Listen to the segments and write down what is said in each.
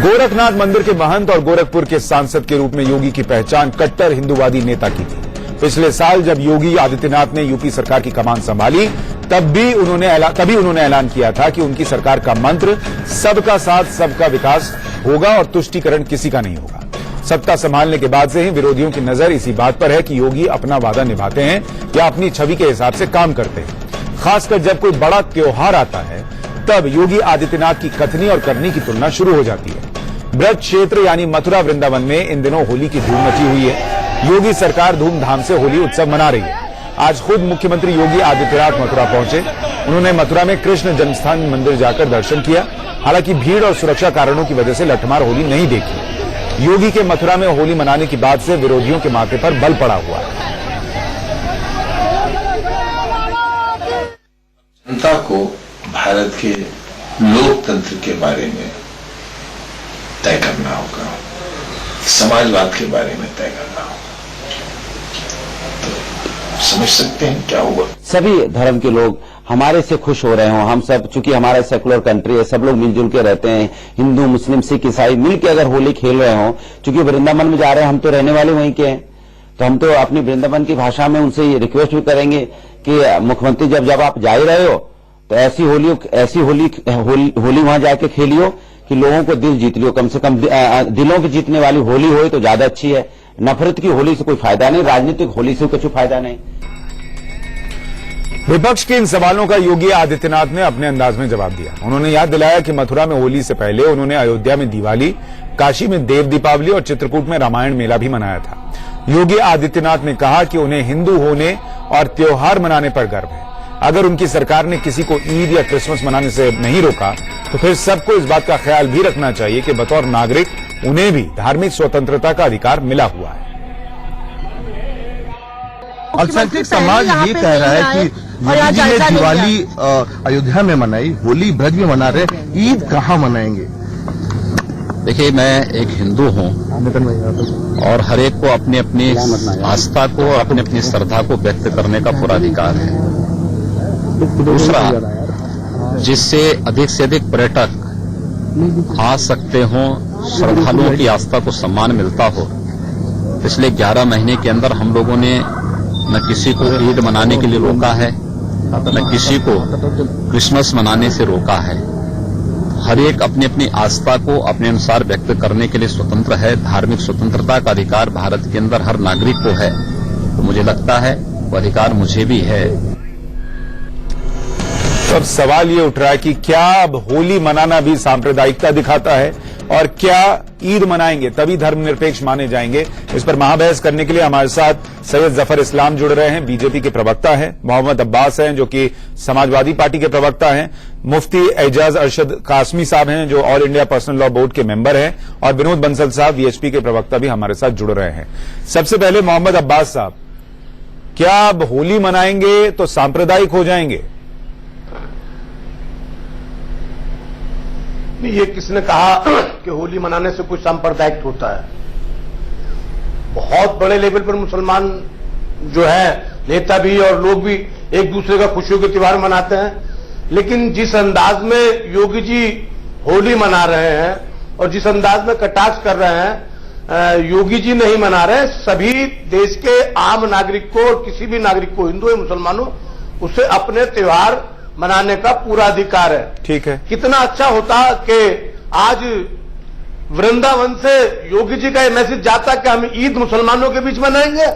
गोरखनाथ मंदिर के महंत और गोरखपुर के सांसद के रूप में योगी की पहचान कट्टर हिंदूवादी नेता की थी। पिछले साल जब योगी आदित्यनाथ ने यूपी सरकार की कमान संभाली तभी उन्होंने ऐलान किया था कि उनकी सरकार का मंत्र सबका साथ सबका विकास होगा और तुष्टीकरण किसी का नहीं होगा। सत्ता संभालने के बाद से ही विरोधियों की नजर इसी बात पर है कि योगी अपना वादा निभाते हैं या अपनी छवि के हिसाब से काम करते हैं। खासकर जब कोई बड़ा त्योहार आता है तब योगी आदित्यनाथ की कथनी और करनी की तुलना शुरू हो जाती है। ब्रज क्षेत्र यानी मथुरा वृंदावन में इन दिनों होली की धूम मची हुई है। योगी सरकार धूमधाम से होली उत्सव मना रही है। आज खुद मुख्यमंत्री योगी आदित्यनाथ मथुरा पहुंचे। उन्होंने मथुरा में कृष्ण जन्मस्थान मंदिर जाकर दर्शन किया। हालांकि भीड़ और सुरक्षा कारणों की वजह से लठमार होली नहीं देखी। योगी के मथुरा में होली मनाने की बात से विरोधियों के माथे पर बल पड़ा हुआ है। जनता को भारत के लोकतंत्र के बारे में तय करना होगा, समाजवाद के बारे में तय करना होगा। तो समझ सकते हैं क्या हुआ। सभी धर्म के लोग हमारे से खुश हो रहे हों। हम सब, चूंकि हमारा सेकुलर कंट्री है, सब लोग मिलजुल के रहते हैं। हिंदू, मुस्लिम, सिख, ईसाई मिलकर अगर होली खेल रहे हों, चूंकि वृंदावन में जा रहे हैं, हम तो रहने वाले वहीं के हैं, तो हम तो अपनी वृंदावन की भाषा में उनसे ये रिक्वेस्ट भी करेंगे कि मुख्यमंत्री जब आप जा ही रहे हो तो ऐसी होली वहां जाके खेलियो कि लोगों को दिल जीत लियो। कम से कम दिलों की जीतने वाली होली हो तो ज्यादा अच्छी है। नफरत की होली से कोई फायदा नहीं, राजनीतिक होली से कुछ फायदा नहीं। विपक्ष के इन सवालों का योगी आदित्यनाथ ने अपने अंदाज में जवाब दिया। उन्होंने याद दिलाया कि मथुरा में होली से पहले उन्होंने अयोध्या में दिवाली, काशी में देव दीपावली और चित्रकूट में रामायण मेला भी मनाया था। योगी आदित्यनाथ ने कहा कि उन्हें हिंदू होने और त्योहार मनाने पर गर्व है। अगर उनकी सरकार ने किसी को ईद या क्रिसमस मनाने से नहीं रोका तो फिर सबको इस बात का ख्याल भी रखना चाहिए कि बतौर नागरिक उन्हें भी धार्मिक स्वतंत्रता का अधिकार मिला हुआ है। अल्पसंख्यक समाज ये कह रहा है कि मोदी जी ने दिवाली अयोध्या में मनाई, होली ब्रज में मना रहे, ईद कहाँ मनाएंगे? देखिए, मैं एक हिंदू हूँ और हर एक को अपनी अपनी आस्था को, अपनी अपनी श्रद्धा को व्यक्त करने का पूरा अधिकार है। दूसरा, जिससे से अधिक पर्यटक आ सकते हों, श्रद्धालुओं की आस्था को सम्मान मिलता हो। पिछले 11 महीने के अंदर हम लोगों ने न किसी को ईद मनाने के लिए रोका है, न किसी को क्रिसमस मनाने से रोका है। हर एक अपनी अपनी आस्था को अपने अनुसार व्यक्त करने के लिए स्वतंत्र है। धार्मिक स्वतंत्रता का अधिकार भारत के अंदर हर नागरिक को है, तो मुझे लगता है वो अधिकार मुझे भी है। तो अब सवाल ये उठ रहा है कि क्या अब होली मनाना भी सांप्रदायिकता दिखाता है और क्या ईद मनाएंगे तभी धर्मनिरपेक्ष माने जाएंगे? इस पर महाबहस करने के लिए हमारे साथ सैयद जफर इस्लाम जुड़ रहे हैं, बीजेपी के प्रवक्ता हैं, मोहम्मद अब्बास हैं जो कि समाजवादी पार्टी के प्रवक्ता हैं, मुफ्ती एजाज अरशद कासमी साहब हैं जो all India personal law board के मेंबर हैं, और विनोद बंसल साहब वीएचपी के प्रवक्ता भी हमारे साथ जुड़ रहे हैं। सबसे पहले मोहम्मद अब्बास साहब, क्या अब होली मनाएंगे तो सांप्रदायिक हो जाएंगे? ये किसने कहा कि होली मनाने से कुछ सांप्रदायिक होता है? बहुत बड़े लेवल पर मुसलमान जो है नेता भी और लोग भी एक दूसरे का खुशियों के त्योहार मनाते हैं, लेकिन जिस अंदाज में योगी जी होली मना रहे हैं और जिस अंदाज में कटाक्ष कर रहे हैं, योगी जी नहीं मना रहे, सभी देश के आम नागरिक को और किसी भी नागरिक को, हिंदू या मुसलमानों, उसे अपने त्योहार मनाने का पूरा अधिकार है। ठीक है, कितना अच्छा होता कि आज वृंदावन से योगी जी का ये मैसेज जाता कि हम ईद मुसलमानों के बीच मनाएंगे।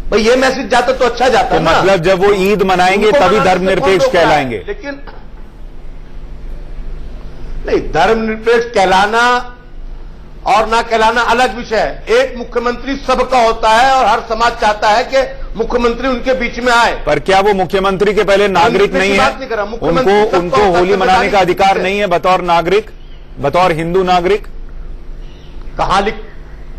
भाई ये मैसेज जाता तो अच्छा जाता तो ना। मतलब जब वो ईद मनाएंगे तभी धर्मनिरपेक्ष कहलाएंगे। लेकिन नहीं, धर्मनिरपेक्ष कहलाना और ना कहलाना अलग विषय है। एक मुख्यमंत्री सबका होता है और हर समाज चाहता है कि मुख्यमंत्री उनके बीच में आए। पर क्या वो मुख्यमंत्री के पहले नागरिक नहीं है? उनको होली मनाने का अधिकार नहीं है बतौर नागरिक, बतौर हिंदू नागरिक? कहां लिख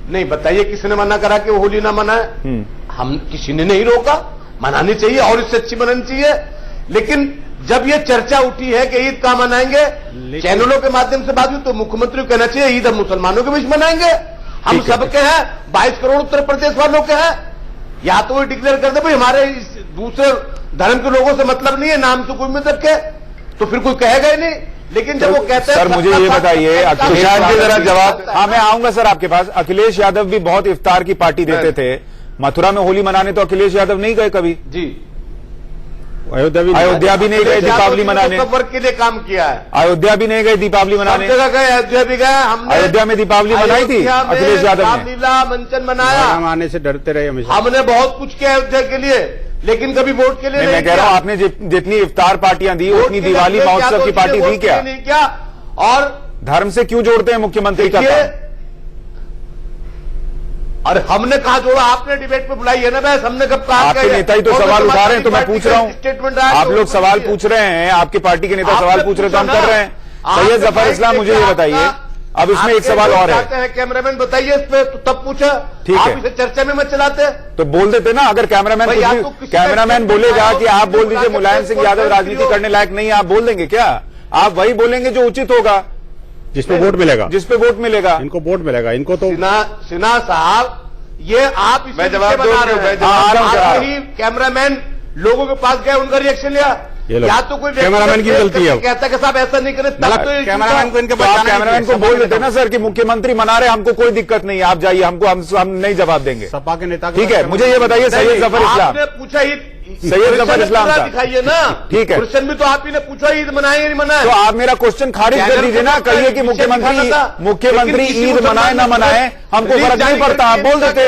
नहीं, बताइए किसने मना करा कि वो होली ना मनाए? हम किसी ने नहीं रोका, मनानी चाहिए और इससे अच्छी मनानी चाहिए। लेकिन जब ये चर्चा उठी है कि ईद कहां मनाएंगे, चैनलों के माध्यम से बात हुई, तो मुख्यमंत्री को कहना चाहिए ईद हम मुसलमानों के बीच मनाएंगे। हम सबके हैं, 22 करोड़ उत्तर प्रदेश वालों के हैं। या तो वो डिक्लेयर कर दे भाई हमारे दूसरे धर्म के लोगों से मतलब नहीं है, नाम से कोई मतलब के, तो फिर कोई कहेगा ही नहीं। लेकिन जब वो कहते हैं सर मुझे ये बताइए, अखिलेश सुशांत जी जरा जवाब। हाँ मैं आऊंगा सर आपके पास। अखिलेश यादव भी बहुत इफ्तार की पार्टी देते थे, मथुरा में होली मनाने तो अखिलेश यादव नहीं गए कभी। जी, अयोध्या भी नहीं गए दीपावली मनाने। सब वर्ग के लिए काम किया है, अयोध्या भी नहीं गए दीपावली मनाने। सब जगह गए, अयोध्या भी गए। हमने अयोध्या में दीपावली मनाई थी अखिलेश यादव ने। रामलीला मंचन मनाया, आने से डरते रहे हमेशा। हमने बहुत कुछ किया अयोध्या के लिए, लेकिन कभी वोट के लिए नहीं मैं कह रहा हूं आपने जितनी इफ्तार पार्टियां दी उतनी दिवाली महोत्सव की पार्टी दी क्या? नहीं किया। और धर्म से क्यों जोड़ते हैं मुख्यमंत्री का काम? अरे हमने कहा जोड़ा, आपने डिबेट पे बुलाई है ना बहस, हमने कब कहा? आपके नेता ही तो सवाल उठा रहे हैं, तो मैं पूछ रहा हूं। स्टेटमेंट आप लोग सवाल पूछ रहे हैं, आपके पार्टी के नेता सवाल पूछ रहे तो हम कर रहे हैं। सैयद जफर इस्लाम मुझे ये बताइए, अब इसमें एक सवाल और है। कैमरामैन बताइए इस पे, तो तब पूछा। ठीक है, आप इसे चर्चा में मत चलाते तो बोल देते ना। अगर कैमरामैन बोलेगा कि आप बोल दीजिए मुलायम सिंह यादव राजनीति करने लायक नहीं है, आप बोल देंगे क्या? आप वही बोलेंगे जो उचित होगा, जिसपे वोट मिलेगा, जिसपे वोट मिलेगा। इनको वोट मिलेगा, इनको तो। सिन्हा साहब, ये आप मैं जवाब बना रहे हैं। आप ही कैमरामैन लोगों के पास गए, उनका रिएक्शन लिया। या तो कोई कैमरामैन की गलती है, कहता कि साहब ऐसा नहीं करे, तब तो कैमरामैन को इनके कैमरामैन को बोल देते ना सर कि मुख्यमंत्री मना रहे, हमको कोई दिक्कत नहीं है, आप जाइए, हमको हम नहीं जवाब देंगे। सपा के नेता। ठीक है, मुझे ये बताइए सैयद जफर इस्लाम, आपने पूछा ही सैयद जफर इस्लाम साहब दिखाइए ना। ठीक है, क्वेश्चन भी तो आप ही ने पूछा, ईद मनाए या नहीं मनाए? तो आप मेरा क्वेश्चन खारिज कर दीजिए ना। कहिए कि मुख्यमंत्री ईद मनाए ना मनाए हमको फर्क नहीं पड़ता, आप बोल देते,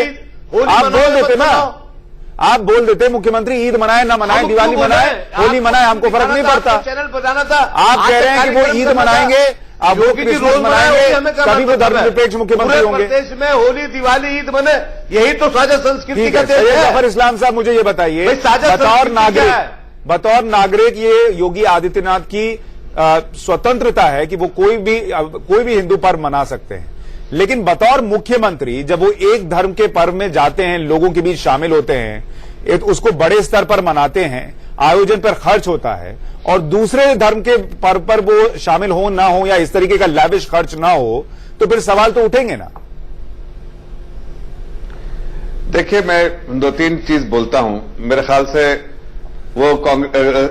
आप बोल देते ना, आप बोल देते मुख्यमंत्री ईद मनाए ना मनाए, दिवाली मनाए, होली मनाए, हमको फर्क नहीं पड़ता। चैनल बताना था, आप कह रहे हैं कि वो ईद मनाएंगे, अब वो क्रिसमस मनाएंगे, तभी वो धर्मनिरपेक्ष मुख्यमंत्री होंगे। प्रदेश में होली दिवाली ईद मने, यही तो साझा संस्कृति का देश सैयद है। जफर इस्लाम साहब मुझे ये बताइए, बतौर नागरिक ये योगी आदित्यनाथ की स्वतंत्रता है कि वो कोई भी हिंदू पर्व मना सकते हैं, लेकिन बतौर मुख्यमंत्री जब वो एक धर्म के पर्व में जाते हैं, लोगों के बीच शामिल होते हैं, उसको बड़े स्तर पर मनाते हैं, आयोजन पर खर्च होता है, और दूसरे धर्म के पर्व पर वो शामिल हो ना हो या इस तरीके का लैविश खर्च ना हो, तो फिर सवाल तो उठेंगे ना। देखिए, मैं 2-3 चीज बोलता हूं। मेरे ख्याल से वो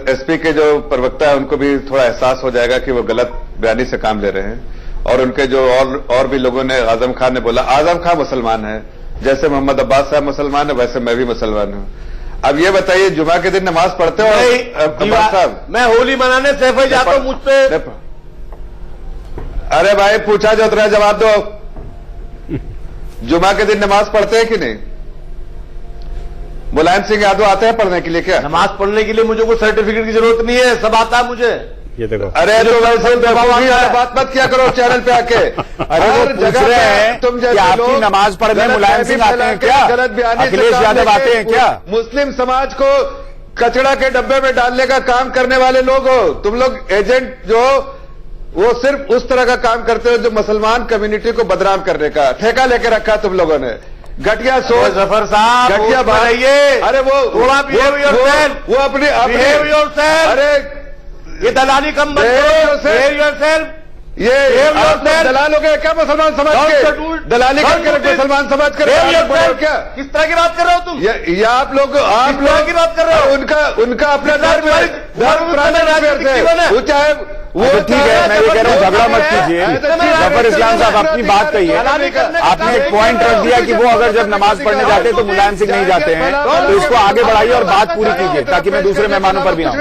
एसपी के जो प्रवक्ता है उनको भी थोड़ा एहसास हो जाएगा कि वो गलत बयानी से काम ले रहे हैं, और उनके जो और भी लोगों ने, आजम खान ने बोला, आजम खान मुसलमान है, जैसे मोहम्मद अब्बास साहब मुसलमान है वैसे मैं भी मुसलमान हूं। अब ये बताइए, जुमा के दिन नमाज पढ़ते हो अब्बास साहब? मैं होली मनाने सैफई जाता हूं, मुझ पे। अरे भाई, पूछा जो उतना जवाब दो। जुमा के दिन नमाज पढ़ते हैं कि नहीं? मुलायम सिंह यादव आते हैं पढ़ने के लिए क्या? नमाज पढ़ने के लिए मुझे कोई सर्टिफिकेट की जरूरत नहीं है, सब आता है मुझे। ये देखो, अरे तो वैसे बात मत किया करो चैनल पे आके। अरे वो पूछ रहे हैं तुम कि आपकी नमाज पढ़ने मुलायम सिंह आते हैं क्या? अखिलेश यादव आते हैं क्या? मुस्लिम समाज को कचड़ा के डब्बे में डालने का काम करने वाले लोग हो तुम लोग। एजेंट जो वो सिर्फ उस तरह का काम करते हो जो मुसलमान कम्युनिटी को बदनाम करने का ठेका लेके रखा तुम लोगों ने। घटिया सोच, जफर साहब, घटिया बात। अरे वो अपनी अरे ये दलाली कम मत करो। ये दलाल हो गए क्या मुसलमान समाज के? दलाली करके मुसलमान समाज के क्या? किस तरह की बात कर रहे हो तुम? ये आप लोग की बात कर रहे हो? उनका अपना धर्म वो चाहे वो ठीक है, मैं ये कह रहा हूँ झगड़ा मत कीजिए। जफर इस्लाम साहब अपनी बात कही है, आपने एक पॉइंट रख दिया कि वो अगर जब नमाज पढ़ने जाते हैं तो मुलायम सिंह नहीं जाते हैं, तो इसको आगे बढ़ाइए और बात पूरी कीजिए ताकि मैं दूसरे मेहमानों पर भी आऊं।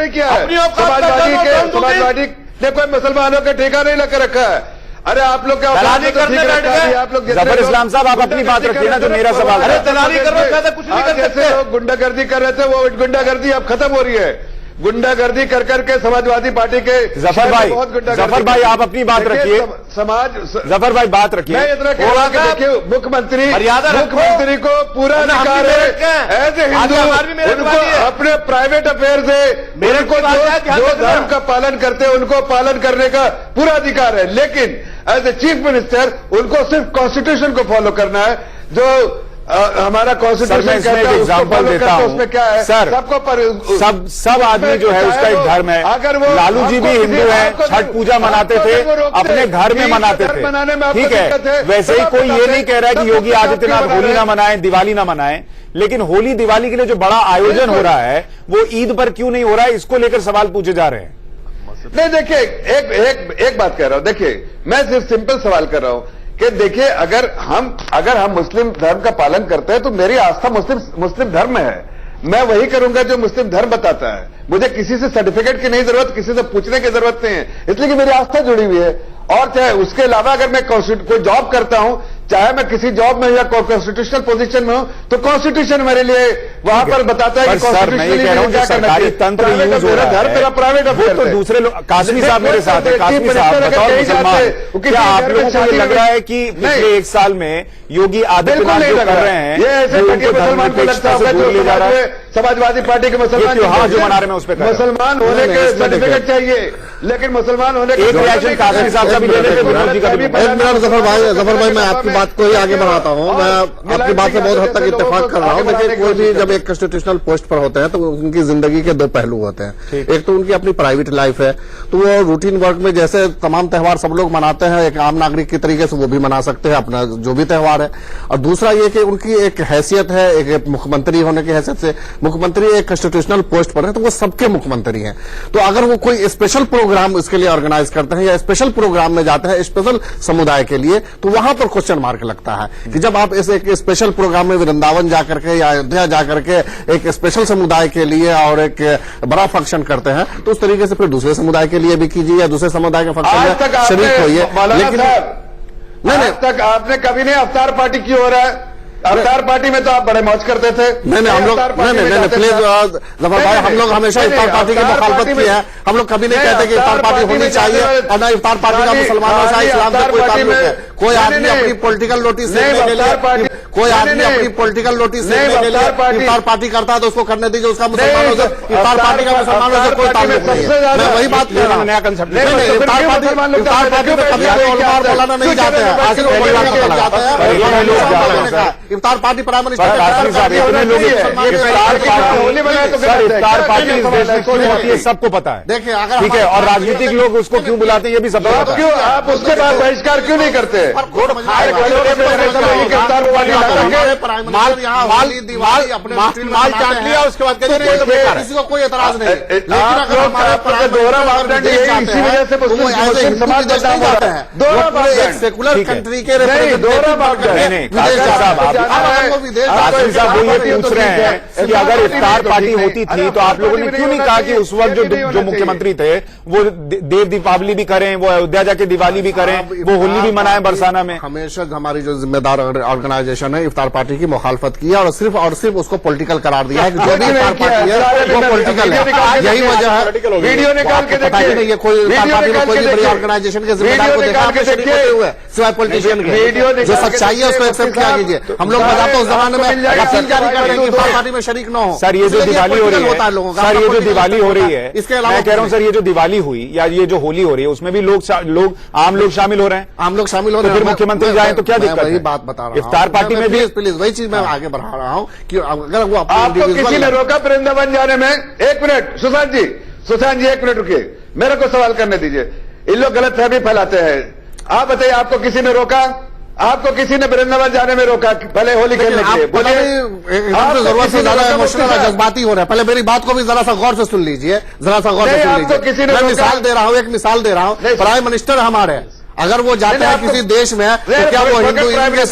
समाजवादी ने कोई मुसलमानों का ठेका नहीं लगा रखा है। अरे आप लोग क्या आप लोग जफर इस्लाम साहब आप अपनी बात रखिए ना, जो मेरा सवाल है। दलाली कर रहे हो, कुछ नहीं कर सकते। लोग गुंडागर्दी कर रहे थे, वो गुंडागर्दी अब खत्म हो रही है। गुंडागर्दी कर करके समाजवादी पार्टी के जफर भाई आप अपनी बात रखिए। जफर भाई बात रखिए। मैं इतना कह रहा कि देखिए, मुख्यमंत्री को पूरा अधिकार है एज ए हिंदू, उनको अपने प्राइवेट अफेयर से उनको जो धर्म का पालन करते हैं उनको पालन करने का पूरा अधिकार है, लेकिन एज ए चीफ मिनिस्टर उनको सिर्फ कॉन्स्टिट्यूशन को फॉलो करना है। जो हमारा कॉन्स्टिट्यूशन कहता है एग्जाम्पल देता हूं, उसमें क्या है सर, सबको सब आदमी जो है उसका एक धर्म है। अगर वो लालू जी भी हिंदू हैं, छठ पूजा मनाते थे, अपने घर में मनाते थे, ठीक है। वैसे ही कोई ये नहीं कह रहा है कि योगी आदित्यनाथ होली ना मनाएं, दिवाली ना मनाएं, लेकिन होली दिवाली के लिए जो बड़ा आयोजन हो रहा है वो ईद पर क्यों नहीं हो रहा है, इसको लेकर सवाल पूछे जा रहे हैं। नहीं देखिए, एक बात कह रहा हूं। देखिए, मैं सिर्फ सिंपल सवाल कर रहा हूं कि देखिए, अगर हम मुस्लिम धर्म का पालन करते हैं तो मेरी आस्था मुस्लिम धर्म में है। मैं वही करूंगा जो मुस्लिम धर्म बताता है। मुझे किसी से सर्टिफिकेट की नहीं जरूरत, किसी से पूछने की जरूरत नहीं है, इसलिए कि मेरी आस्था जुड़ी हुई है। और चाहे उसके अलावा अगर मैं कोई जॉब करता हूं, चाहे मैं किसी जॉब में या कॉन्स्टिट्यूशनल पोजीशन में हूं, तो कॉन्स्टिट्यूशन मेरे लिए वहां पर बताता है कि कॉन्स्टिट्यूशनली क्या करना चाहिए। तंत्र यूज हो रहा है, मेरा प्राइवेट अफेयर तो दूसरे लोग। कासमी साहब मेरे साथ है। कासमी साहब, बतौर मुसलमान, क्या आप लोगों को ये लग रहा है कि पिछले 1 साल में योगी आदित्यनाथ जो कर रहे हैं, ये ऐसे मुसलमान को लगता है ले जा रहा है, समाजवादी पार्टी के मुसलमान त्योहार जो मना रहे हैं उस पर मुसलमान होने के सर्टिफिकेट चाहिए, लेकिन मुसलमान होने एक रिएक्शन कासमी साहब का भी ले लेते, विनोद जी का भी। जफर भाई मैं आपकी बात को ही आगे बढ़ाता हूँ। मैं आपकी बात से बहुत हद तक इत्तेफाक कर रहा हूँ। देखिए, कोई भी जब एक कॉन्स्टिट्यूशनल पोस्ट पर होते हैं तो उनकी जिंदगी के 2 पहलू होते हैं। एक तो उनकी अपनी प्राइवेट लाइफ है, तो वो रूटीन वर्क में जैसे तमाम त्योहार सब लोग मनाते हैं, एक आम नागरिक की तरीके से वो भी मना सकते हैं अपना जो भी त्योहार है। और दूसरा ये कि उनकी एक हैसियत है, एक मुख्यमंत्री होने की हैसियत से मुख्यमंत्री एक कॉन्स्टिट्यूशनल पोस्ट पर है, तो वो सबके मुख्यमंत्री हैं। तो अगर वो कोई स्पेशल प्रोग्राम इसके लिए ऑर्गेनाइज करते हैं या स्पेशल प्रोग्राम में जाते हैं स्पेशल समुदाय के लिए, तो वहां पर क्वेश्चन मार्क लगता है कि जब आप इस एक स्पेशल प्रोग्राम में वृंदावन जाकर के या अयोध्या जाकर के एक स्पेशल समुदाय के लिए और एक बड़ा फंक्शन करते हैं, तो उस तरीके से फिर दूसरे समुदाय के लिए भी कीजिए या दूसरे समुदाय के फंक्शन में शरीक होइए। लेकिन नहीं, तक आपने कभी नहीं अवतार पार्टी की हो रहा है। अवतार पार्टी में तो आप बड़े मौज करते थे। नहीं हम लोग नहीं प्लीज जफर भाई, हम लोग हमेशा इफ्तार पार्टी की मुखालफत की है। हम लोग कभी नहीं कहते कि इफ्तार पार्टी होनी चाहिए, और ना इफ्तार पार्टी का मुसलमानों से इस्लाम से कोई ताल्लुक है। कोई आदमी अपनी पॉलिटिकल नोटिस लेने के लिए कोई आदमी अपनी पॉलिटिकल नोटिस लेने के लिए इफ्तार पार्टी करता है तो उसको करने दीजिए। उसका मुसलमानों से इफ्तार पार्टी का मुसलमानों से कोई ताल्लुक नहीं है। मैं वही बात कर रहा हूँ। नया कंसेप्ट इफ्तार पार्टी में कभी मौलाना नहीं जाते हैं, इफ्तार पार्टी प्राइम मिनिस्टर इफ्तार पार्टी इस देश में क्यों होती है सबको पता है। देखिए, अगर ठीक है, और राजनीतिक लोग उसको क्यों बुलाते हैं ये भी सबको पता है। क्यों आप उसके बाद बहिष्कार क्यों नहीं करते? माल चाट लिया, उसके बाद किसी को कोई एतराज नहीं। लेकिन अगर हमारे दोहरा मापदंड इसी वजह से मुस्लिम समाज बदनाम होता है। दोहरा मापदंड सेकुलर कंट्री के दोहरा मापदंड आसिफ साहब वो ये पूछ रहे हैं कि अगर इफ्तार पार्टी होती थी तो आप लोगों ने क्यों नहीं कहा कि उस वक्त जो मुख्यमंत्री थे वो देव दीपावली भी करें, वो अयोध्या जाके दिवाली भी करें, वो होली भी मनाएं बरसाना में। हमेशा हमारी जो जिम्मेदार ऑर्गेनाइजेशन है इफ्तार पार्टी की मुखालफत की है और सिर्फ उसको पॉलिटिकल करार दिया है कि जो भी इफ्तार पार्टी है वो पॉलिटिकल है। यही वजह है। वीडियो निकाल के देखिए, कोई इफ्तार पार्टी में कोई बड़ी ऑर्गेनाइजेशन के जिम्मेदार को देखा हुए सिवाय पॉलिटिशियन के। जो सच्चाई है उसको एक्सेप्ट किया कीजिए। हम लोग बजाते उस जमाने में अपील जारी कर रहे हैं कि इफ्तार पार्टी में शरीक न हो। सर ये जो दिवाली हो रही है, सर ये जो दिवाली हो रही है, इसके अलावा मैं कह रहा हूँ सर ये जो दिवाली हुई या ये जो होली हो रही है उसमें भी आम लोग शामिल हो रहे हैं। आम लोग शामिल हो रहे हैं। फिर मुख्यमंत्री जाए तो क्या दिक्कत है? वही बात बता रहा हूँ। इफ्तार पार्टी में भी प्लीज वही चीज मैं आगे बढ़ा रहा हूँ कि अगर वो आपको किसी ने रोका वृंदावन जाने में? एक मिनट सुशांत जी 1 मिनट रुकिए, मेरे को सवाल करने दीजिए। इन लोग गलतफहमी फैलाते हैं। आप बताइए, आपको किसी ने रोका? आपको किसी ने वृंदावन जाने में रोका पहले होली खेलने के लिए? जरूरत से ज्यादा इमोशनल और जज्बाती हो रहा है। पहले मेरी बात को भी जरा सा गौर से सुन लीजिए, जरा सा गौर से सुन लीजिए। मैं मिसाल दे रहा हूँ, एक मिसाल दे रहा हूँ। प्राइम मिनिस्टर हमारे अगर वो जाते हैं किसी देश में तो क्या वो हिंदुइज्म के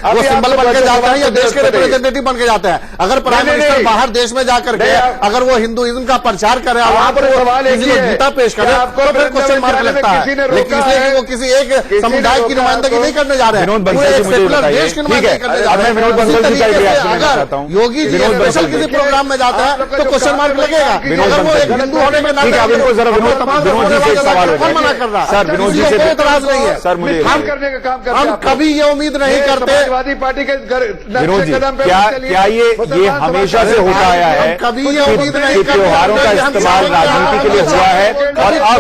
वो सिंबल बन के जाते हैं या देश के रिप्रेजेंटेटिव बन के जाते हैं? अगर प्राइम मिनिस्टर बाहर देश में जाकर के अगर वो हिंदुइज्म का प्रचार करे और वहां पर किसी को गीता पेश करे तो फिर क्वेश्चन मार्क लगता है। लेकिन इसलिए वो किसी एक समुदाय की नुमाइंदगी नहीं करने जा रहे हैं, वो एक सेकुलर देश की नुमाइंदगी करने जा रहे हैं। अगर योगी जी स्पेशल किसी प्रोग्राम में जाता है तो क्वेश्चन मार्क लगेगा। अगर वो एक हिंदू होने के नाते मना कर रहा है, विनोद जी से एतराज नहीं है। सर मुझे काम करने का काम करते हम कभी ये उम्मीद नहीं करते। समाजवादी पार्टी के विनोद जी क्या ये हमेशा से होता आया है? कभी ये उम्मीद नहीं करते त्योहारों का इस्तेमाल राजनीति के लिए हुआ है और अब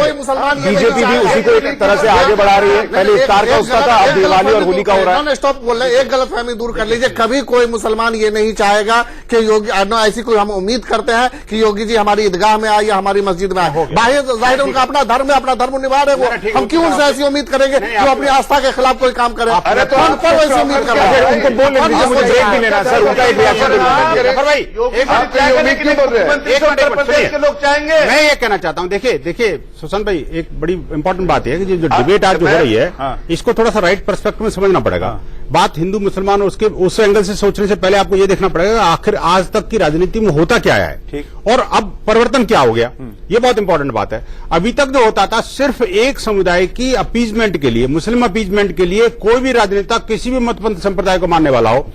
बीजेपी भी उसी को एक तरह से आगे बढ़ा रही है। पहले इफ्तार का उसका था, अब दिवाली और होली का हो रहा है। स्टॉप बोल रहे, एक गलतफहमी दूर कर लीजिए। कभी कोई मुसलमान ये नहीं चाहेगा कि योगी, ऐसी कोई हम उम्मीद करते हैं कि योगी जी हमारी ईदगाह में आए या हमारी मस्जिद में आए। बाहर जाहिर उनका अपना धर्म है, अपना धर्म निभा रहे वो। हम क्यों उनसे ऐसी उम्मीद करेंगे जो अपनी आस्था के खिलाफ कोई काम करे? अरे तो उन पर वैसे उम्मीद कर रहा है। उनको बोलने दीजिए, मुझे ब्रेक भी लेना सर, उनका एक रिएक्शन भाई उत्तर प्रदेश के लोग चाहेंगे। मैं ये कहना चाहता हूँ, देखिए देखिए सुशांत भाई, एक बड़ी इंपॉर्टेंट बात है कि जो डिबेट आज जो हो रही है, इसको थोड़ा सा राइट पर्सपेक्टिव में समझना पड़ेगा। बात हिंदू मुसलमान और उसके उस एंगल से सोचने से पहले आपको ये देखना पड़ेगा आखिर आज तक की राजनीति में होता क्या है और अब परिवर्तन क्या हो गया, ये बहुत इंपॉर्टेंट बात है। अभी तक जो होता था सिर्फ एक समुदाय की अपीजमेंट के लिए, मुस्लिम अपीजमेंट के लिए कोई भी राजनेता किसी भी मतपंथ संप्रदाय को मानने वाला हो,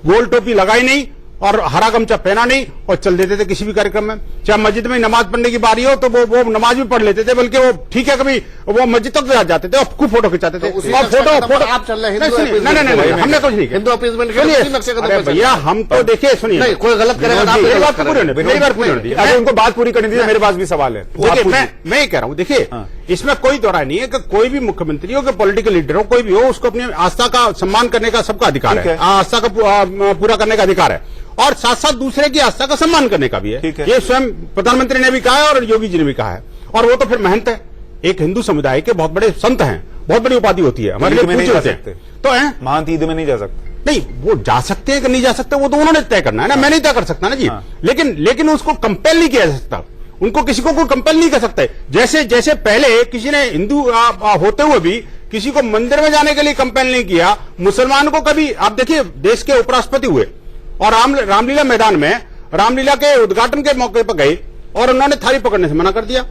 गोल टोपी लगाई नहीं और हरा गमछा पहना नहीं और चल देते थे किसी भी कार्यक्रम में। चाहे मस्जिद में नमाज पढ़ने की बारी हो तो वो नमाज भी पढ़ लेते थे, बल्कि वो ठीक है कभी वो मस्जिद तक जाते थे और खूब फोटो खिंचाते थे। फोटो आप चल रहे हैं, हमने कुछ नहीं हिंदू अपीजमेंट के भैया, हम तो देखिए सुनिए, कोई गलत करेगा मेरी बात पूरी होने दीजिए, उनको बात पूरी करने दीजिए, मेरे पास भी सवाल है। मैं ये कह रहा हूँ, देखिए इसमें कोई दौरा नहीं है कि कोई भी मुख्यमंत्री हो, पॉलिटिकल लीडर हो, कोई भी हो, उसको अपनी आस्था का सम्मान करने का सबका अधिकार है, आस्था का पूरा करने का अधिकार है और साथ साथ दूसरे की आस्था का सम्मान करने का भी है। ये स्वयं प्रधानमंत्री ने भी कहा है और योगी जी ने भी कहा है। और वो तो फिर महंत है, एक हिंदू समुदाय के बहुत बड़े संत हैं, बहुत बड़ी उपाधि होती है, हमारे लिए पूज्य होते हैं। तो है महंत ईद में नहीं जा सकते, नहीं वो जा सकते हैं कि नहीं जा सकते वो तो उन्होंने तय करना है ना, मैं नहीं तय कर सकता ना जी। लेकिन उसको कंपेल नहीं किया जा सकता, उनको किसी को कोई कंपेल नहीं कर सकता। जैसे पहले किसी ने हिंदू होते हुए भी किसी को मंदिर में जाने के लिए कंपेल नहीं किया, मुसलमान को कभी, आप देखिए देश के उपराष्ट्रपति हुए और रामलीला मैदान में रामलीला के उद्घाटन के मौके पर गए और उन्होंने थाली पकड़ने से मना कर दिया।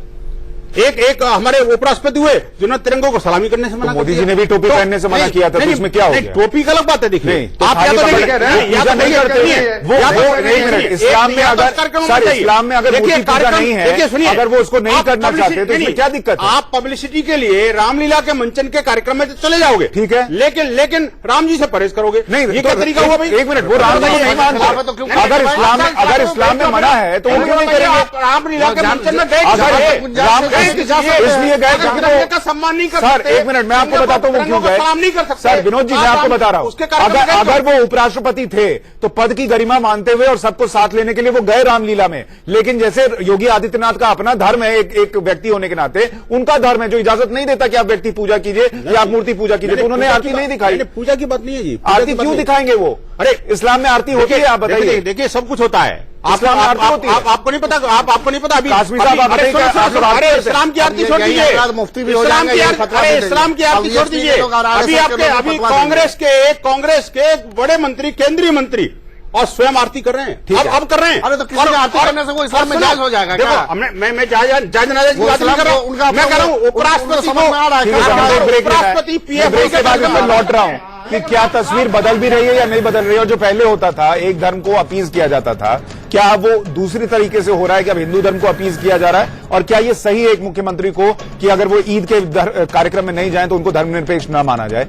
एक हमारे उपराष्ट्रपति हुए जिन्होंने तिरंगों को सलामी करने से मना कर दिया। मोदी जी ने भी टोपी पहनने से मना किया था, तो इसमें क्या हो गया? टोपी का अलग बात है, देखिए आप इस्लाम में अगर इस्लाम में अगर मूर्ति पूजा नहीं है, सुनिए, अगर वो उसको नहीं करना चाहते तो इसमें क्या दिक्कत है? आप पब्लिसिटी के लिए रामलीला के मंचन के कार्यक्रम में चले जाओगे, ठीक है, लेकिन राम जी से परहेज करोगे नहीं, ये क्या तरीका हुआ भाई? एक मिनट, वो राम जी नहीं मानते, अगर इस्लाम में मना है तो वो क्यों नहीं करेंगे? रामलीला के मंचन में गए इसलिए गए का सम्मान नहीं कर सकते। सर एक मिनट, मैं आपको बताता हूँ क्यों गए। नहीं कर सकते सर, विनोद जी मैं आपको बता रहा हूँ, अगर वो उपराष्ट्रपति थे तो पद की गरिमा मानते हुए और सबको साथ लेने के लिए वो गए रामलीला में। लेकिन जैसे योगी आदित्यनाथ का अपना धर्म है, एक व्यक्ति होने के नाते उनका धर्म है जो इजाजत नहीं देता कि आप व्यक्ति पूजा कीजिए या आप मूर्ति पूजा कीजिए, तो उन्होंने आरती नहीं दिखाई। पूजा की बात नहीं है जी, आरती क्यों दिखाएंगे वो? अरे इस्लाम में आरती होती है, आप बताइए। देखिए सब कुछ होता है, आपको नहीं पता, आपको नहीं पता अभी इस्लाम की आरती छोड़ दीजिए, मुफ्ती भी हो जाएंगे, इस्लाम की आरती छोड़ दीजिए। अभी कांग्रेस के बड़े मंत्री, केंद्रीय मंत्री और स्वयं आरती कर रहे हैं, अब कर रहे हैं। अरे तो किसी आरती करने से वो इस्लाम में जायज हो जाएगा? देखो मैं जायज की बात नहीं कर रहा हूँ, मैं कह रहा हूँ उपराष्ट्रपति लौट रहा हूँ कि क्या तस्वीर बदल भी रही है या नहीं बदल रही है। और जो पहले होता था, एक धर्म को अपीज किया जाता था, क्या अब वो दूसरी तरीके से हो रहा है कि अब हिंदू धर्म को अपीज किया जा रहा है? और क्या ये सही है एक मुख्यमंत्री को कि अगर वो ईद के कार्यक्रम में नहीं जाए तो उनको धर्मनिरपेक्ष न माना जाए?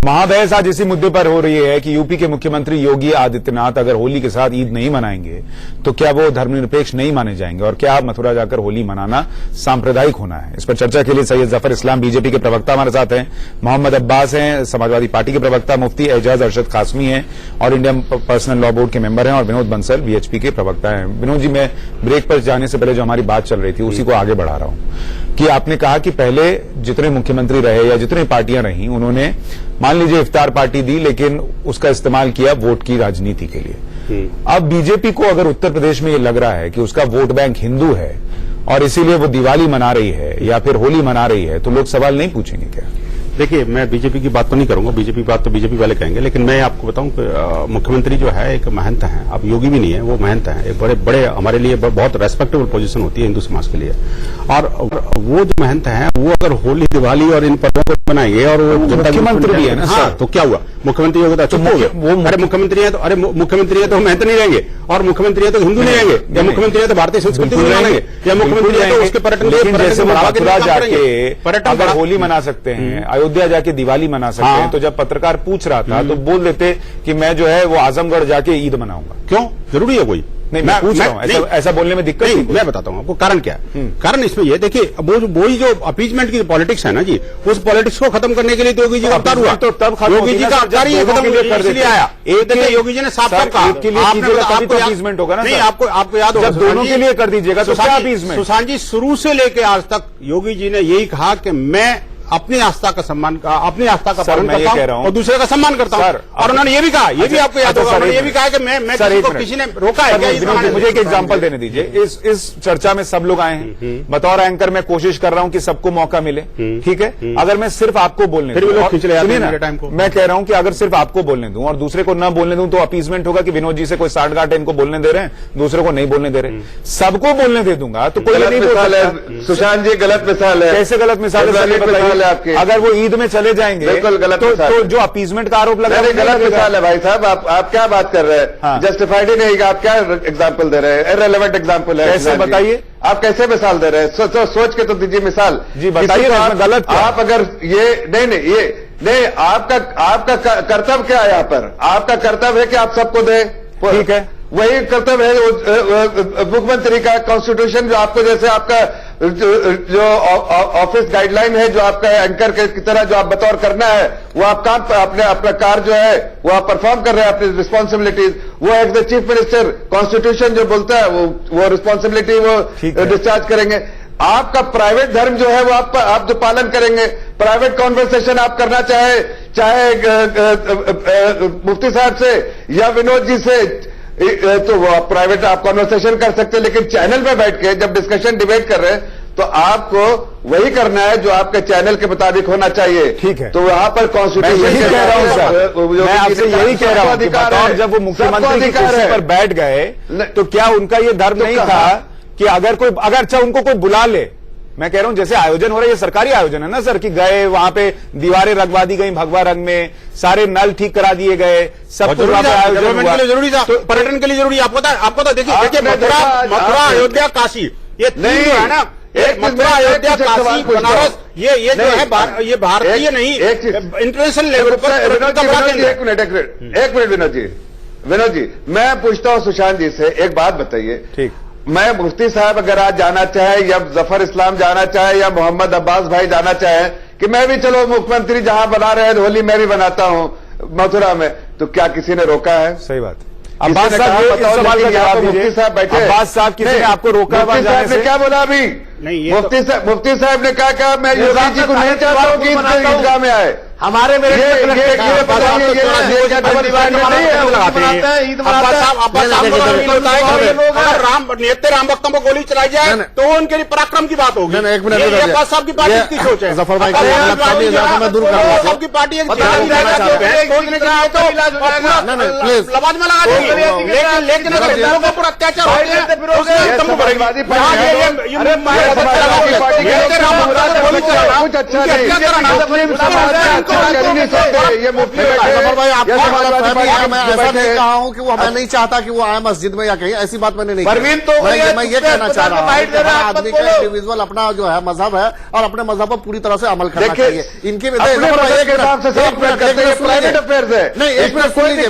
महाबहस आज इसी मुद्दे पर हो रही है कि यूपी के मुख्यमंत्री योगी आदित्यनाथ अगर होली के साथ ईद नहीं मनाएंगे तो क्या वो धर्मनिरपेक्ष नहीं माने जाएंगे और क्या मथुरा जाकर होली मनाना सांप्रदायिक होना है? इस पर चर्चा के लिए सैयद जफर इस्लाम बीजेपी के प्रवक्ता हमारे साथ हैं, मोहम्मद अब्बास हैं समाजवादी पार्टी के प्रवक्ता, मुफ्ती एजाज अरशद कासमी हैं और इंडियन पर्सनल लॉ बोर्ड के मेंबर हैं, और विनोद बंसल वीएचपी के प्रवक्ता हैं। विनोद जी, मैं ब्रेक पर जाने से पहले जो हमारी बात चल रही थी उसी को आगे बढ़ा रहा हूं कि आपने कहा कि पहले जितने मुख्यमंत्री रहे या जितनी पार्टियां रही उन्होंने मान लीजिए इफ्तार पार्टी दी लेकिन उसका इस्तेमाल किया वोट की राजनीति के लिए। अब बीजेपी को अगर उत्तर प्रदेश में ये लग रहा है कि उसका वोट बैंक हिंदू है और इसीलिए वो दिवाली मना रही है या फिर होली मना रही है, तो लोग सवाल नहीं पूछेंगे क्या? देखिए मैं बीजेपी की बात तो नहीं करूंगा, बीजेपी की बात तो बीजेपी वाले कहेंगे, लेकिन मैं आपको बताऊं कि मुख्यमंत्री जो है एक महंत है, अब योगी भी नहीं है, वो महंत है, एक बड़े हमारे लिए बहुत रेस्पेक्टेबल पोजीशन होती है हिंदू समाज के लिए। और वो जो महंत है वो अगर होली दिवाली और इन पर्वों को बनाएंगे और वो मुख्यमंत्री भी है ना, हाँ, तो क्या हुआ? मुख्यमंत्री होगा चुप हो गया, वो अरे मुख्यमंत्री है तो मुख्यमंत्री है तो महंत नहीं रहेंगे, और मुख्यमंत्री है तो हिंदू नहीं रहेंगे, या मुख्यमंत्री है तो भारतीय संस्कृति नहीं मानेंगे, या मुख्यमंत्री है तो उसके पर्यटन पर्यटन होली मना सकते हैं, अयोध्या जाके दिवाली मना सकते हैं। तो जब पत्रकार पूछ रहा था तो बोल देते कि मैं जो है वो आजमगढ़ जाके ईद मनाऊंगा। क्यों जरूरी है कोई? नहीं, मैं पूछ रहा हूँ, ऐसा बोलने में दिक्कत नहीं। मैं बताता हूँ आपको कारण क्या है। कारण इसमें ये देखिए, वही जो अपीजमेंट की पॉलिटिक्स है ना जी, उस पॉलिटिक्स को खत्म करने के लिए योगी जी का अवतार हुआ, तो तब योगी जी का अवतार ही खत्म इसलिए आया। एक देखिए योगी जी ने साफ साफ कहा के लिए तभी तो अपीजमेंट होगा ना। नहीं, आपको याद होगा, दोनों के लिए कर दीजिएगा तो क्या अपीजमेंट? सुशांत जी, शुरू से लेकर आज तक योगी जी ने यही कहा कि मैं अपनी आस्था का सम्मान अपनी आस्था का सर, पालन मैं ये करता कह रहा हूं हूं। और दूसरे का सम्मान करता सर, हूं। और उन्होंने ये भी कहा, ये भी आपको याद होगा, उन्होंने ये भी कहा कि मैं किसी को किसी ने रोका है क्या? विनोद जी, मुझे एक एग्जांपल देने दीजिए। इस चर्चा में सब लोग आए हैं, बतौर एंकर मैं कोशिश कर रहा हूं कि सबको मौका मिले, ठीक है। अगर मैं सिर्फ आपको बोलने फिर भी लोग खींच ले जाते हैं सुनिए मेरे टाइम ना, को। मैं कह रहा हूं कि अगर सिर्फ आपको बोलने दूं और दूसरे को न बोलने दूं तो अपीसमेंट होगा कि विनोद जी से कोई साठगांठ है, इनको बोलने दे रहे हैं, दूसरे को नहीं बोलने दे रहे। सबको बोलने दे दूंगा तो कोई नहीं बोल सकता। सुशांत जी गलत मिसाल है। कैसे गलत मिसाल है? आपके अगर वो ईद में चले जाएंगे बिल्कुल गलत मिसाल तो है। जो अपीसमेंट का आरोप लगा गलत मिसाल है भाई साहब। आप क्या बात कर रहे हैं? हाँ। जस्टिफाइड ही नहीं, आप क्या एग्जाम्पल दे रहे हैं? इररिलेवेंट एग्जाम्पल है। कैसे बताइए? आप कैसे मिसाल दे रहे हैं? सोच के तो दीजिए मिसाल। जी बताइए, इसमें गलत क्या? आप अगर ये नहीं, आपका कर्तव्य क्या है यहाँ पर? आपका कर्तव्य है कि आप सबको दें, ठीक है। वही कर्तव्य है मुख्यमंत्री का। कॉन्स्टिट्यूशन जो आपको, जैसे आपका जो ऑफिस गाइडलाइन है, जो आपका एंकर की तरह जो आप बतौर करना है, वो आप काम अपना कार्य जो है वो आप परफॉर्म कर रहे हैं, अपनी रिस्पॉन्सिबिलिटीज। वो as the chief minister constitution जो बोलता है वो रिस्पॉन्सिबिलिटी वो डिस्चार्ज करेंगे। आपका प्राइवेट धर्म जो है वो आप जो पालन करेंगे। प्राइवेट कॉन्वर्सेशन आप करना चाहे मुफ्ती साहब से या विनोद जी से, तो वो आप प्राइवेट आप कॉन्वर्सेशन कर सकते हैं, लेकिन चैनल पे बैठ के जब डिस्कशन डिबेट कर रहे हैं तो आपको वही करना है जो आपके चैनल के मुताबिक होना चाहिए। ठीक है। तो वहां पर कॉन्स्टिट्यूशन मैं यही कह रहा हूं सर, मैं आपसे यही कह रहा हूं कि बतौर जब वो मुख्यमंत्री की कुर्सी पर बैठ गए तो क्या उनका ये धर्म नहीं था कि अगर अच्छा उनको कोई बुला ले? मैं कह रहा हूं जैसे आयोजन हो रहा है, ये सरकारी आयोजन है ना सर, कि गए वहां पे दीवारें रगवा दी गई भगवा रंग में, सारे नल ठीक करा दिए गए, सब कुछ वहां पे आयोजन हुआ। के लिए जरूरी था, पर्यटन के लिए जरूरी। आपको तो देखिए मथुरा अयोध्या काशी, ये तीन जो है ना, मथुरा अयोध्या काशी बनारस, ये जो है ये भारतीय नहीं इंटरनेशनल लेवल पर। एक मिनट विनोद जी, मैं पूछता हूं सुशांत जी से एक बात बताइए। ठीक, मैं मुफ्ती साहब अगर आज जाना चाहे या जफर इस्लाम जाना चाहे या मोहम्मद अब्बास भाई जाना चाहे कि मैं भी चलो मुख्यमंत्री जहां बना रहे हैं होली मैं भी बनाता हूं मथुरा में, तो क्या किसी ने रोका है? सही बात। अब्बास साहब इस सवाल का जवाब दीजिए। मुफ्ती साहब बैठे, अब्बास साहब किसी ने आपको रोका? मुफ्ती साहब ने क्या बोला अभी? नहीं, मुफ्ती साहब ने कहा मैं योगी जी को नहीं चाहता हूं कि ईदगाह में आए। हमारे मेरे नित्य राम भक्तों को गोली चलाई जाए तो उनके लिए पराक्रम की बात होगी। अब्बास साहब की पार्टी की सोच है। जफर भाई मैं दूर सबकी पार्टी लबाज में लगा देंगे, लेकिन अगर हिंदुओं के ऊपर अत्याचार होते हैं मैं ऐसा नहीं कहा हूं कि वो मैं नहीं चाहता कि वो आए मस्जिद में या कहीं, ऐसी बात मैंने नहीं परवीन तो मैं ये कहना चाह रहा हूं कि आदमी का इंडिविजुअल अपना जो है मजहब है और अपने मजहब पर पूरी तरह से अमल करना चाहिए। इनके प्राइवेट अफेयर्स है, नहीं, एक मिनट सुन लीजिए,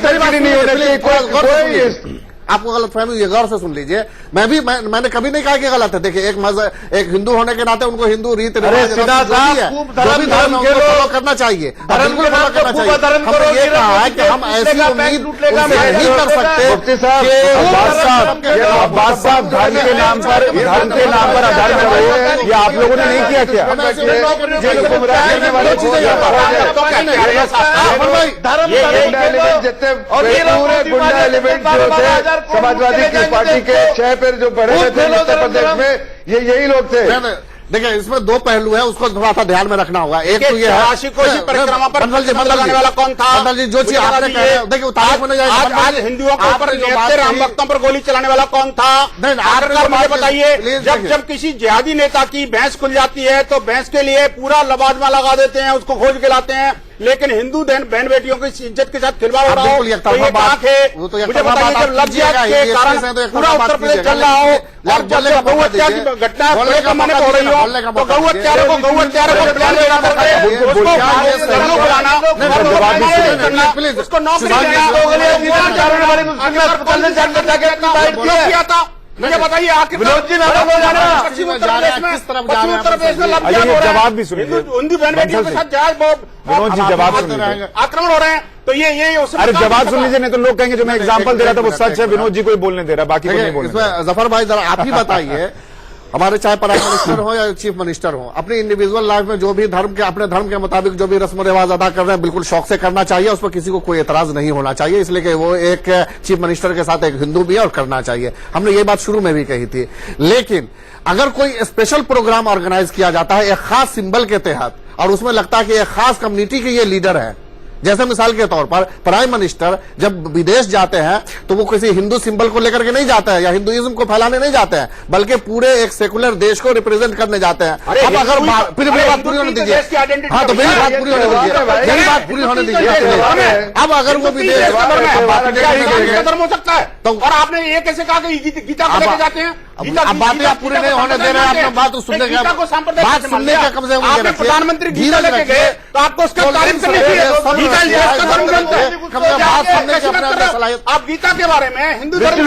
आपको गलत फहमी हुई है, गौर से सुन लीजिए। मैंने कभी नहीं कहा कि गलत है। देखिए एक हिंदू होने के नाते उनको हिंदू रीति रिवाज फॉलो करना चाहिए, बिल्कुल फॉलो करना चाहिए। हमने ये कहा है कि हम ऐसी उम्मीद नहीं कर सकते। अब्बास साहब धर्म के नाम पर अधर्म हो, ये आप लोगों ने नहीं किया क्या? गुंडा एलिमेंट जो थे समाजवादी की पार्टी के 6 पे जो बढ़े हुए थे उत्तर प्रदेश में, यही लोग थे। देखिए इसमें दो पहलू है, उसको थोड़ा सा ध्यान में रखना होगा। एक तो ये है परिक्रमा पर लगाने वाला कौन था? मंडल जी जो चीज आपने कहा, देखिए तारीख में नहीं जाएगा। आज हिंदुओं के ऊपर नित्य राम भक्तों पर गोली चलाने वाला कौन था? आखिरकार मुझे बताइए, जब किसी जिहादी नेता की भैंस खुल जाती है तो भैंस के लिए पूरा लबाजमा लगा देते हैं, उसको खोज के लाते हैं, लेकिन हिंदू बहन बेटियों की इज्जत के साथ खिलवाड़ हो रहा हो, तो ये बात है। मुझे बताइए, जब लफ्जियत के कारण पूरा उत्तर प्रदेश चल रहा हो और जब गौ हत्या की घटना पूरे कमाने हो रही हो, तो गौ हत्यारों को प्लान लेना पड़ता है, उसको बुलाना, उसको नौकरी देना। मुझे बताइए आखिर पश्चिम उत्तर प्रदेश में जवाब भी सुनिए, हिंदू बहन बेटियों के साथ विनोद जी जवाब सुन लीजिए, आक्रमण हो रहे हैं, तो ये अरे जवाब सुन लीजिए, नहीं तो लोग कहेंगे जो मैं एग्जांपल दे रहा था वो सच है, विनोद जी को ही बोलने दे रहा, बाकी को नहीं बोलने। इसमें जफर भाई जरा आप ही बताइए, हमारे चाहे प्राइम मिनिस्टर हो या चीफ मिनिस्टर हो, अपनी इंडिविजुअल लाइफ में जो भी धर्म के अपने धर्म के मुताबिक जो भी रस्म रिवाज अदा कर रहे हैं बिल्कुल शौक से करना चाहिए, उस पर किसी को कोई एतराज नहीं होना चाहिए, इसलिए कि वो एक चीफ मिनिस्टर के साथ एक हिंदू भी है और करना चाहिए। हमने ये बात शुरू में भी कही थी। लेकिन अगर कोई स्पेशल प्रोग्राम ऑर्गेनाइज किया जाता है एक खास सिंबल के तहत और उसमें लगता है कि एक खास कम्युनिटी के ये लीडर है, जैसे मिसाल के तौर पर प्राइम मिनिस्टर जब विदेश जाते हैं तो वो किसी हिंदू सिंबल को लेकर के नहीं जाते हैं या हिंदुइज्म को फैलाने नहीं जाते हैं, बल्कि पूरे एक सेकुलर देश को रिप्रेजेंट करने जाते हैं। अब अगर फिर मेरी बात पूरी होने दीजिए, हाँ तो मेरी बात पूरी होने दीजिए, मेरी बात पूरी होने दीजिए। अब अगर वो विदेश धर्म हो सकता है तो, और आपने ये कैसे कहा कि गीता को लेके जाते हैं? अब बातें आप पूरी नहीं होने दे रहे हैं, आपने बात सुनने का बात सुनने का कम से कम आपने प्रधानमंत्री गीता लेके गए तो आपको उसका तारीफ करनी चाहिए। आप गीता के बारे में हिंदू धर्म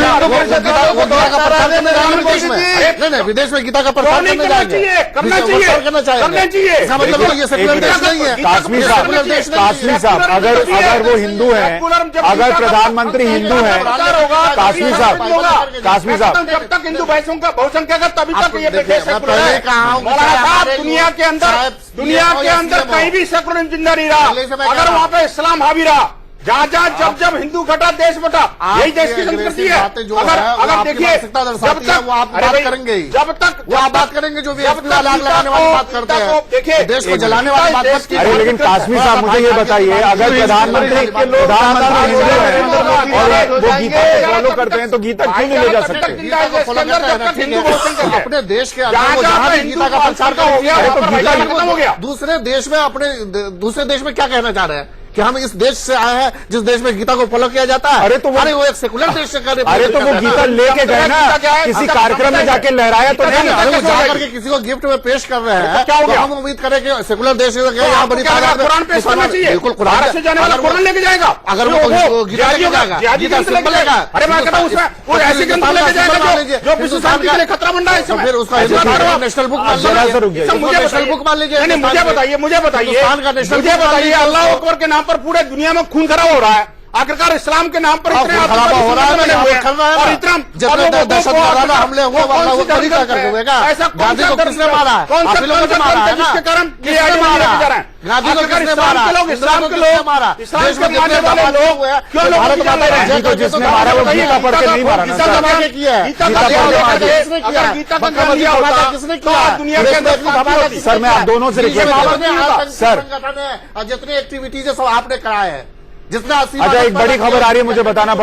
नहीं विदेश में गीता का प्रचार करना चाहिए, करना चाहिए। इसका मतलब ये सेकुलर देश नहीं है। काश्मीर साहब अगर वो हिंदू हैं, अगर प्रधानमंत्री हिंदू हैं, काश्मीर साहब जब तक हिंदू बहुसंख्यक है तभी तक ये देश सेकुलर है। मौलाना साहब दुनिया के अंदर कहीं भी सेकुलर जिंदा नहीं रहा, अगर वहाँ पे इस्लाम हावी रहा, जहाँ जब हिंदू घटा देश बटा, यही देश की संस्कृति है। अगर देखिए जब तक वो आप बात करेंगे, जब तक वो आप बात करेंगे जो भी आग लगाने वाली बात करते हैं, देखिए देश को जलाने वाली बात मत कीजिए। अरे लेकिन काश्मीर साहब मुझे ये बताइए, अगर प्रधानमंत्री हिंदू हैं और वो गीता को फॉलो करते हैं तो गीता क्यों नहीं ले जा सकते? अपने देश के अंदर जहां भी गीता का प्रचार खत्म हो गया। दूसरे देश में अपने दूसरे देश में क्या कहना चाह रहे हैं कि हम इस देश से आए हैं जिस देश में गीता को फॉलो किया जाता है? अरे वो एक सेकुलर देश से कर, अरे तो वो गीता लेके गए ना, किसी कार्यक्रम में जाके लहराया तो नहीं? अरे वो जाकर के किसी को गिफ्ट में पेश कर रहे हैं, क्या हो गया? हम उम्मीद करें कि सेकुलर देश यहाँ बड़ी तादाद में कुरान पेश करना चाहिए। बिल्कुल कुरान से जाने वाला कुरान लेके जाएगा, अगर वो गीता लेके जाएगा, गीता सिंबल लेगा। अरे मैं कहता हूँ उसमें वो ऐसी ग्रंथ लेके जाएगा जो विश्व शांति के लिए खतरा बन रहा है, फिर उसका नेशनल बुक मान लीजिए, नेशनल बुक मान लीजिए। मुझे बताइए अल्लाह अकबर के नाम पर पूरे दुनिया में खून खराब हो रहा है, आखिरकार इस्लाम के नाम पर इतने खराब हो रहा है और इतना दहशतवादा हमले हुए गांधी को किसने मारा है? काफी लोगों ने मारा है ना, कारण गांधी को किसने मारा? इस्लाम के लोग मारा, देश में मारने वाले लोग क्यों गांधी को जिसने मारा वो गीता पढ़ के नहीं मारा ना। किया है किसने किया? किसने किया? दुनिया के अंदर सर मैं आप दोनों से रिक्वेस्ट सर, जितनी एक्टिविटीज है सब आपने कराए हैं, जितना अच्छा एक बड़ी खबर आ रही है मुझे बताना पड़ेगा।